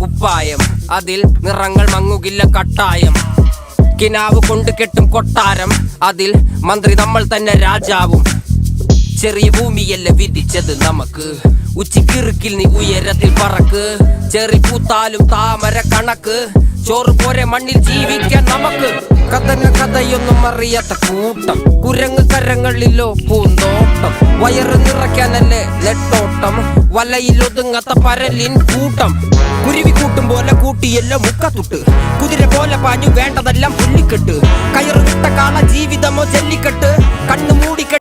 കുപ്പായം, അതിൽ നിറങ്ങൾ മങ്ങുകില്ല കട്ടായം. കിനാവ് കൊണ്ട് കെട്ടും കൊട്ടാരം, അതിൽ മന്ത്രി നമ്മൾ തന്നെ രാജാവും. ചെറിയ ഭൂമിയല്ല വിധിച്ചത് നമുക്ക്, ഉച്ചിക്കിറുക്കിൽ നീ ഉയരത്തിൽ പറക്ക്. ചെറി പൂത്താലും താമര കണക്ക്, ചോറ് പോരെ മണ്ണിൽ ജീവിക്കാൻ നമുക്ക്. കഥയൊന്നും അറിയാത്ത കൂട്ടം, കുരങ്ങ് കരങ്ങളിലോ പൂന്തോട്ടം. വയറ് നിറയ്ക്കാനല്ലേ നെട്ടോട്ടം, വലയിലൊതുങ്ങാത്ത പരലിൻ കൂട്ടം. കുരുവി കൂട്ടും പോലെ കൂട്ടിയല്ലോ മുക്കത്തുട്ട്, കുതിര പോലെ പാഞ്ഞു വേണ്ടതെല്ലാം പുല്ലിക്കെട്ട്. കയറ് വിട്ട കാള ജീവിതമോ ജല്ലിക്കെട്ട്, കണ്ണു മൂടിക്കെട്ട്.